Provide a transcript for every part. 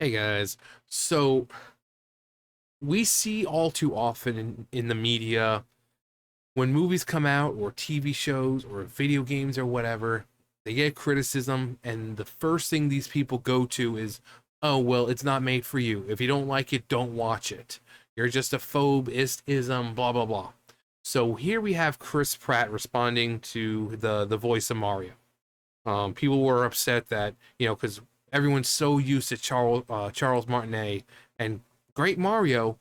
Hey guys, so we see all too often in the media when movies come out or TV shows or video games or whatever, they get criticism, and the first thing these people go to is, oh, well, it's not made for you. If you don't like it, don't watch it. You're just a phobe, ism, blah, blah, blah. So here we have Chris Pratt responding to the voice of Mario. People were upset that, because everyone's so used to Charles Martinet and great Mario,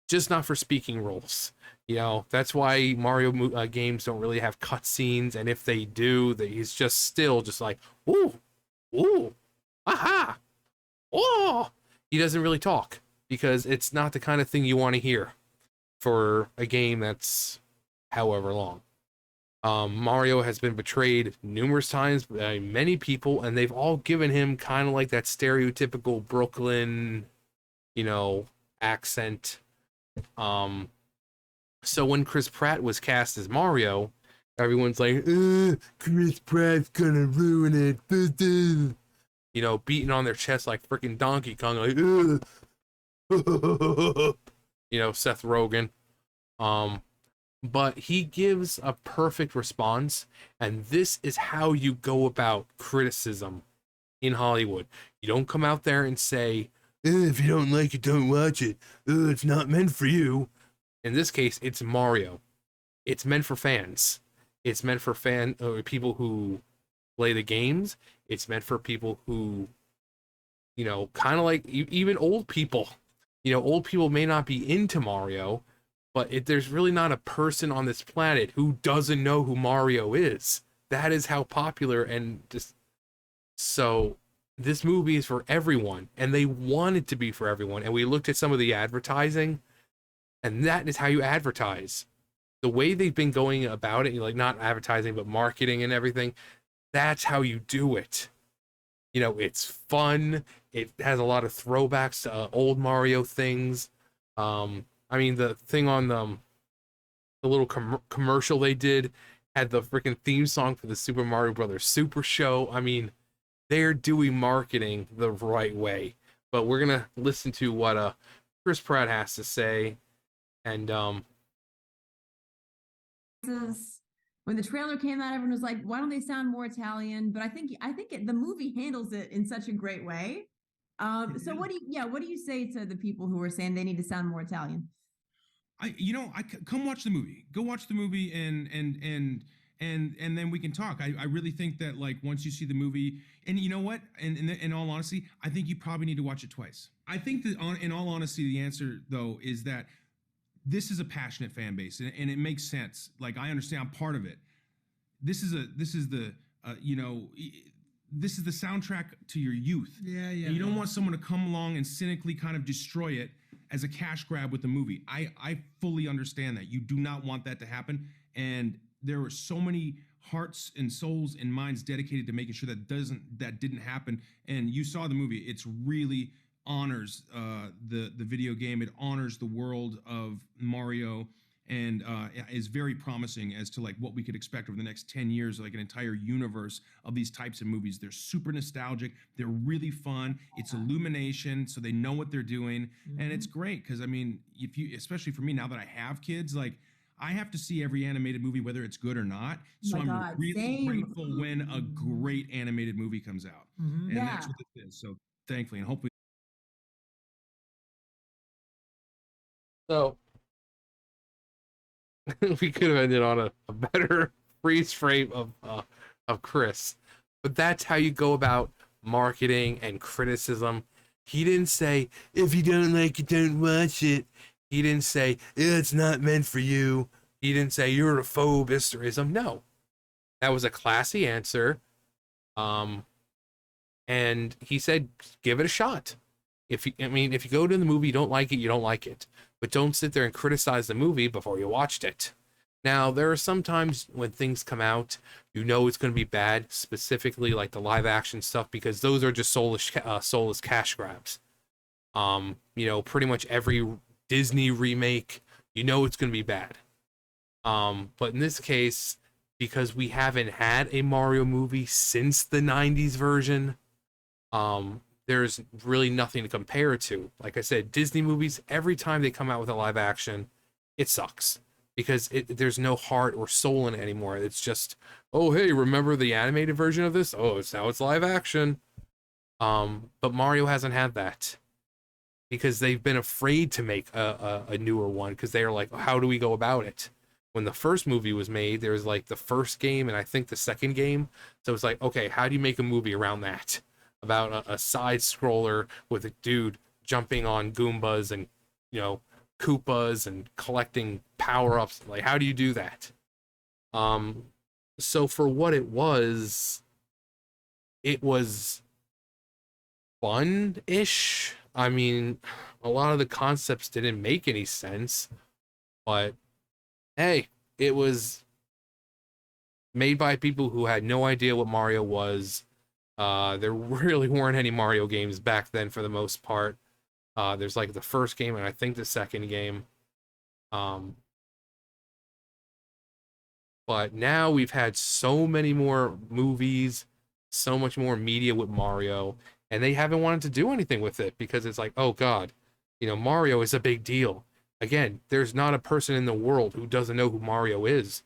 just not for speaking roles. That's why Mario games don't really have cutscenes, and if they do, he's just still just like, ooh, ooh, aha, oh. He doesn't really talk because it's not the kind of thing you want to hear for a game that's however long. Mario has been betrayed numerous times by many people, and they've all given him kind of like that stereotypical Brooklyn, accent. Um, so when Chris Pratt was cast as Mario, everyone's like, Chris Pratt's gonna ruin it. Beating on their chest like freaking Donkey Kong, like, Seth Rogen. But he gives a perfect response, and this is how you go about criticism in Hollywood. You don't come out there and say, if you don't like it, don't watch it. It's not meant for you. In this case, it's Mario. It's meant for fans. It's meant for people who play the games. It's meant for people who, kind of like even old people. Old people may not be into Mario, but there's really not a person on this planet who doesn't know who Mario is. That is how popular and just so this movie is for everyone, and they want it to be for everyone. And we looked at some of the advertising, and that is how you advertise. The way they've been going about it, like not advertising, but marketing and everything, that's how you do it. It's fun. It has a lot of throwbacks to old Mario things. The thing on the little commercial they did had the freaking theme song for the Super Mario Brothers Super Show. They're doing marketing the right way. But we're gonna listen to what Chris Pratt has to say, and when the trailer came out, everyone was like, "Why don't they sound more Italian?" But the movie handles it in such a great way. So what do you say to the people who are saying they need to sound more Italian? Come watch the movie. Go watch the movie and then we can talk. I really think that like once you see the movie, and you know what, and in all honesty, I think you probably need to watch it twice. I think that in all honesty, the answer though is that this is a passionate fan base, and it makes sense. Like I understand, I'm part of it. Uh, you know, this is the soundtrack to your youth. Yeah. And you don't want someone to come along and cynically kind of destroy it as a cash grab with the movie. I fully understand that. You do not want that to happen. And there were so many hearts and souls and minds dedicated to making sure that didn't happen. And you saw the movie. It's really honors the video game. It honors the world of Mario, and is very promising as to like what we could expect over the next 10 years, like an entire universe of these types of movies. They're super nostalgic. They're really fun. It's Illumination, so they know what they're doing. And it's great because if you, especially for me now that I have kids, like I have to see every animated movie, whether it's good or not. So My I'm God, really same. grateful when a great animated movie comes out. And Yeah. that's what this is. So thankfully, and hopefully. so we could have ended on a better freeze frame of Chris. But that's how you go about marketing and criticism. He didn't say, if you don't like it, don't watch it. He didn't say, it's not meant for you. He didn't say, you're a phobe, ism. No. That was a classy answer. And he said, give it a shot. If you go to the movie, you don't like it, you don't like it. But don't sit there and criticize the movie before you watched it. Now, there are some times when things come out, it's going to be bad, specifically like the live action stuff, because those are just soulless cash grabs. Pretty much every Disney remake, it's going to be bad. But in this case, because we haven't had a Mario movie since the 90s version, there's really nothing to compare it to. Like I said, Disney movies, every time they come out with a live action, it sucks because there's no heart or soul in it anymore. It's just, oh hey, remember the animated version of this? Oh, it's live action. But Mario hasn't had that because they've been afraid to make a newer one because they are like, how do we go about it? When the first movie was made, there was like the first game and I think the second game. So it's like, okay, how do you make a movie around that? About a side scroller with a dude jumping on Goombas and, you know, Koopas and collecting power ups. Like, how do you do that? So for what it was fun-ish. I mean, a lot of the concepts didn't make any sense, but hey, it was made by people who had no idea what Mario was. There really weren't any Mario games back then for the most part. There's like the first game and I think the second game. But now we've had so many more movies, so much more media with Mario, and they haven't wanted to do anything with it because it's like, oh God, you know, Mario is a big deal. Again, there's not a person in the world who doesn't know who Mario is.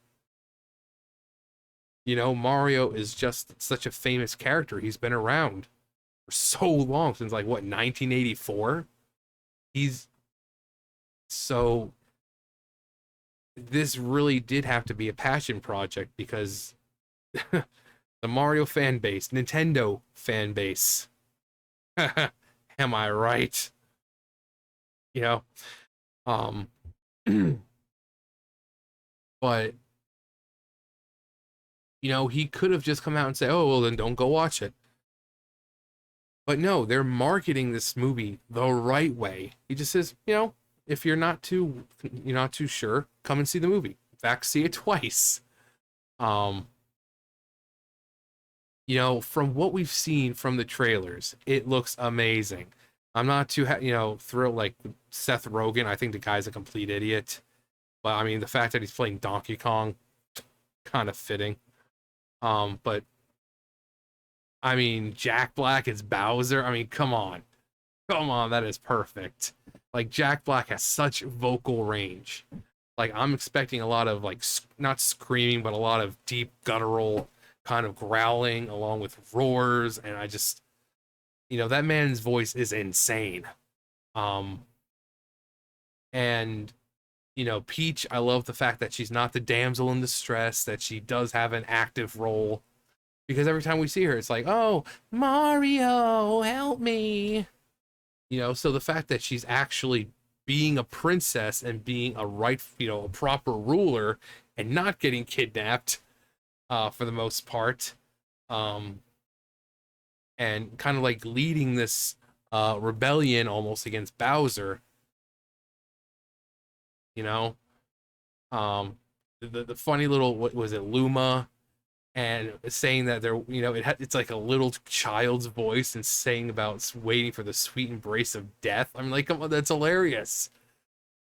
You know, Mario is just such a famous character. He's been around for so long, since like what, 1984? He's so this really did have to be a passion project because the Mario fan base, Nintendo fan base. Am I right? You know, um, but you know, he could have just come out and say, "Oh, well, then don't go watch it." But no, they're marketing this movie the right way. He just says, you know, if you're not too sure, come and see the movie. In fact, see it twice. Um, you know, from what we've seen from the trailers, it looks amazing. I'm not too, thrilled like Seth Rogen. I think the guy's a complete idiot. But I mean, the fact that he's playing Donkey Kong, kind of fitting. But I mean, Jack Black is Bowser. I mean, come on. Come on, that is perfect. Like, Jack Black has such vocal range. Like, I'm expecting a lot of, like, not screaming, but a lot of deep, guttural kind of growling along with roars. And I just, you know, that man's voice is insane. And, you know, Peach, I love the fact that she's not the damsel in distress, that she does have an active role. Because every time we see her, it's like, oh, Mario, help me. You know, so the fact that she's actually being a princess and being a proper ruler and not getting kidnapped for the most part, and kind of like leading this rebellion almost against Bowser, you know, the funny little, what was it, Luma, and saying that they're, you know, it's like a little child's voice and saying about waiting for the sweet embrace of death. I'm like, come on, that's hilarious.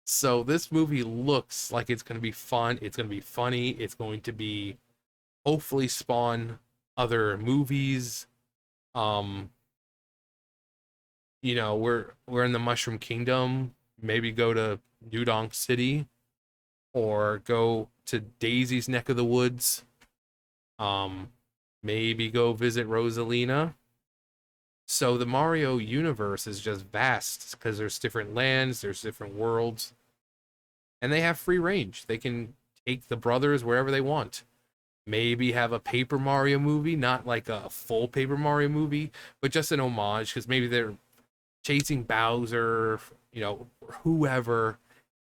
So this movie looks like it's going to be fun. It's going to be funny. It's going to be hopefully spawn other movies. You know, we're in the Mushroom Kingdom. Maybe go to New Donk City or go to Daisy's neck of the woods. Maybe go visit Rosalina. So the Mario universe is just vast because there's different lands, there's different worlds, and they have free range. They can take the brothers wherever they want. Maybe have a Paper Mario movie, not like a full Paper Mario movie, but just an homage because maybe they're chasing Bowser, you know, whoever,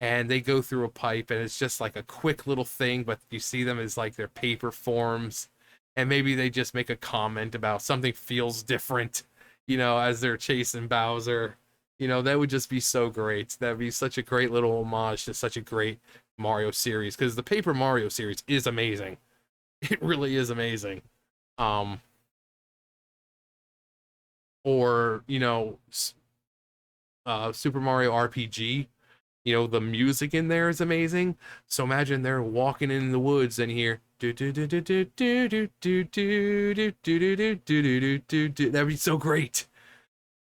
and they go through a pipe and it's just like a quick little thing, but you see them as like their paper forms, and maybe they just make a comment about something feels different, you know, as they're chasing Bowser. You know, that would just be so great. That'd be such a great little homage to such a great Mario series, because the Paper Mario series is amazing. It really is amazing. Or, you know, Super Mario RPG, you know, the music in there is amazing. So imagine they're walking in the woods and hear do do do do do do do do do do do do do do do. That'd be so great.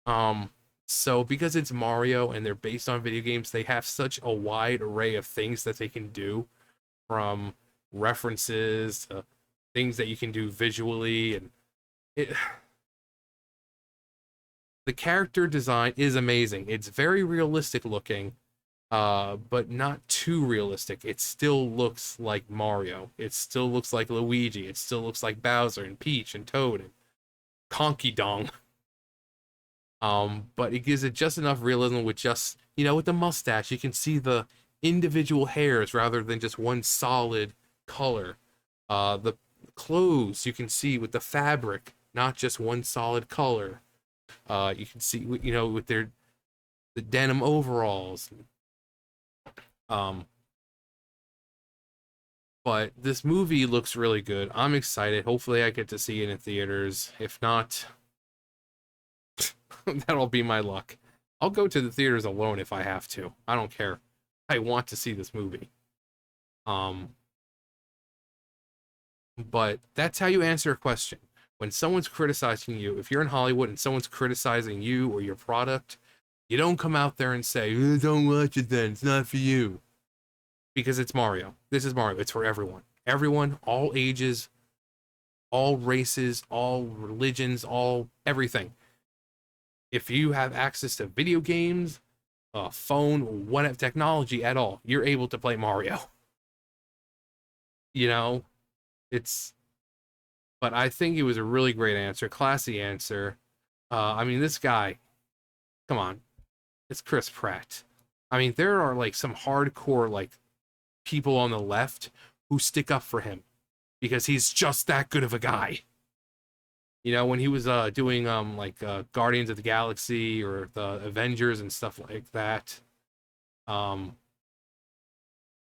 So because it's Mario and they're based on video games, they have such a wide array of things that they can do, from references to things that you can do visually, and it, the character design is amazing. It's very realistic looking, but not too realistic. It still looks like Mario. It still looks like Luigi. It still looks like Bowser and Peach and Toad and Conky Dong. But it gives it just enough realism with just, with the mustache, you can see the individual hairs rather than just one solid color. The clothes you can see with the fabric, not just one solid color. You can see, with the denim overalls. But this movie looks really good. I'm excited. Hopefully I get to see it in theaters. If not, that'll be my luck. I'll go to the theaters alone if I have to. I don't care. I want to see this movie. But that's how you answer a question. When someone's criticizing you, if you're in Hollywood and someone's criticizing you or your product, you don't come out there and say, don't watch it then, it's not for you. Because it's Mario. This is Mario. It's for everyone. Everyone, all ages, all races, all religions, all everything. If you have access to video games, a phone, whatever technology at all, you're able to play Mario. But I think it was a really great answer, classy answer. I mean, this guy, come on, it's Chris Pratt. I mean, there are like some hardcore like people on the left who stick up for him because he's just that good of a guy. When he was doing Guardians of the Galaxy or the Avengers and stuff like that,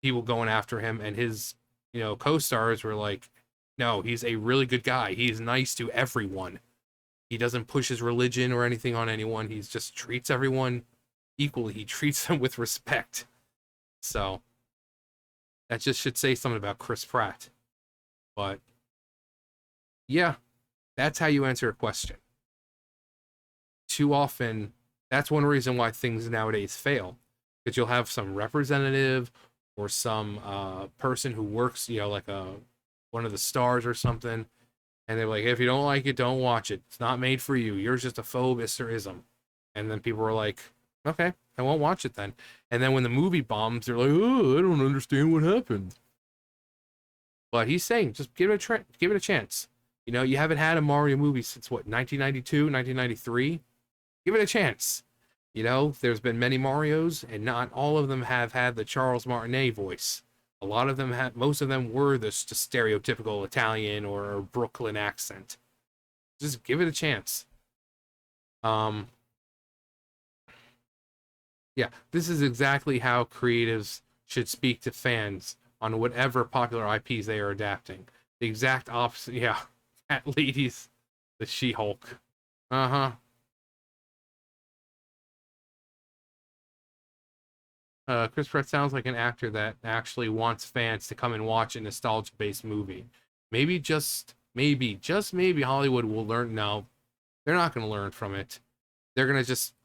people going after him, and his co-stars were like, no, he's a really good guy. He's nice to everyone. He doesn't push his religion or anything on anyone. He just treats everyone equally. He treats them with respect. So that just should say something about Chris Pratt. But yeah, that's how you answer a question. Too often, that's one reason why things nowadays fail. Because you'll have some representative or some person who works, like one of the stars or something, and they're like, if you don't like it, don't watch it. It's not made for you. You're just a phobe or ism. And then people are like, okay, I won't watch it then. And then when the movie bombs, they're like, oh, I don't understand what happened. But he's saying, just give it a chance. You haven't had a Mario movie since what, 1992, 1993? Give it a chance. There's been many Marios, and not all of them have had the Charles Martinet voice. A lot of them have, most of them were this just stereotypical Italian or Brooklyn accent. Just give it a chance. Yeah, this is exactly how creatives should speak to fans on whatever popular IPs they are adapting. The exact opposite. Yeah, Cat Ladies, the She-Hulk. Chris Pratt sounds like an actor that actually wants fans to come and watch a nostalgia-based movie. Maybe, just maybe Hollywood will learn. No, they're not going to learn from it. They're going to just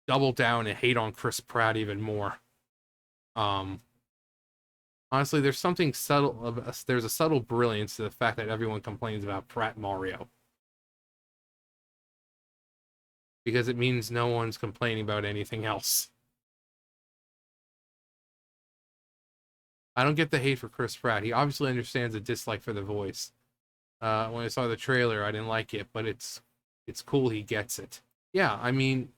double down and hate on Chris Pratt even more. Honestly, there's something subtle. There's a subtle brilliance to the fact that everyone complains about Pratt Mario. Because it means no one's complaining about anything else. I don't get the hate for Chris Pratt. He obviously understands the dislike for the voice. When I saw the trailer, I didn't like it, but it's cool he gets it. Yeah, I mean,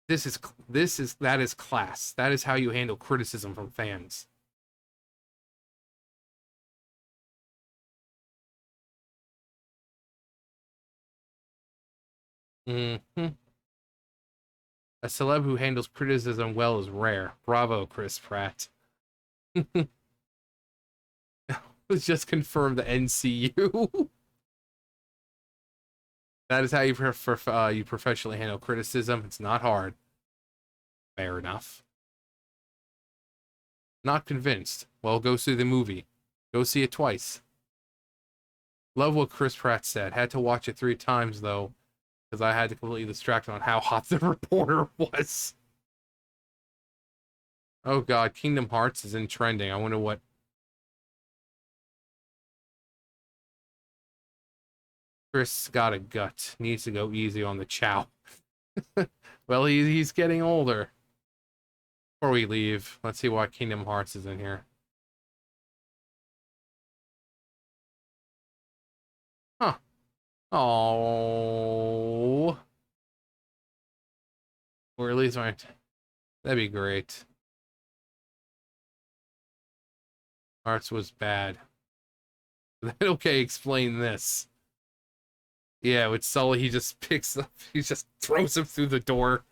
that is class. That is how you handle criticism from fans. Mm-hmm. A celeb who handles criticism well is rare. Bravo, Chris Pratt. Let's just confirm the NCU. That is how you you professionally handle criticism. It's not hard. Fair enough. Not convinced. Well, go see the movie. Go see it twice. Love what Chris Pratt said. Had to watch it 3 times, though. because I had to completely distract on how hot the reporter was. Oh god, Kingdom Hearts is in trending. I wonder what. Chris got a gut. Needs to go easy on the chow. Well, he's getting older. Before we leave, let's see why Kingdom Hearts is in here. Huh. Oh. Or at least my. That'd be great. Hearts was bad. Okay, explain this. Yeah, with Sully, he just picks up, he just throws him through the door.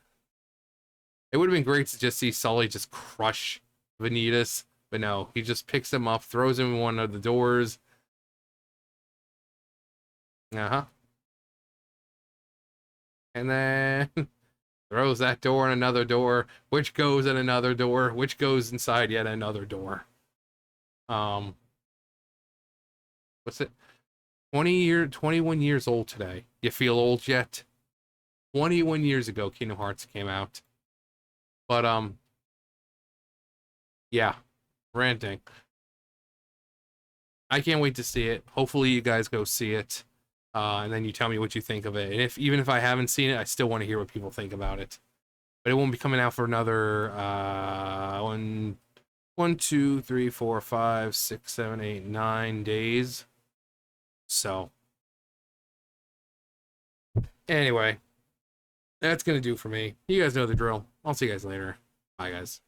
It would have been great to just see Sully just crush Vanitas, but no, he just picks him up, throws him in one of the doors. Uh-huh. And then throws that door in another door, which goes in another door, which goes inside yet another door. What's it? 21 years old today. You feel old yet? 21 years ago, Kingdom Hearts came out. But, yeah, ranting. I can't wait to see it. Hopefully you guys go see it. And then you tell me what you think of it. And even if I haven't seen it, I still want to hear what people think about it. But it won't be coming out for another, 1, 2, 3, 4, 5, 6, 7, 8, 9 days. So, anyway, that's going to do for me. You guys know the drill. I'll see you guys later. Bye, guys.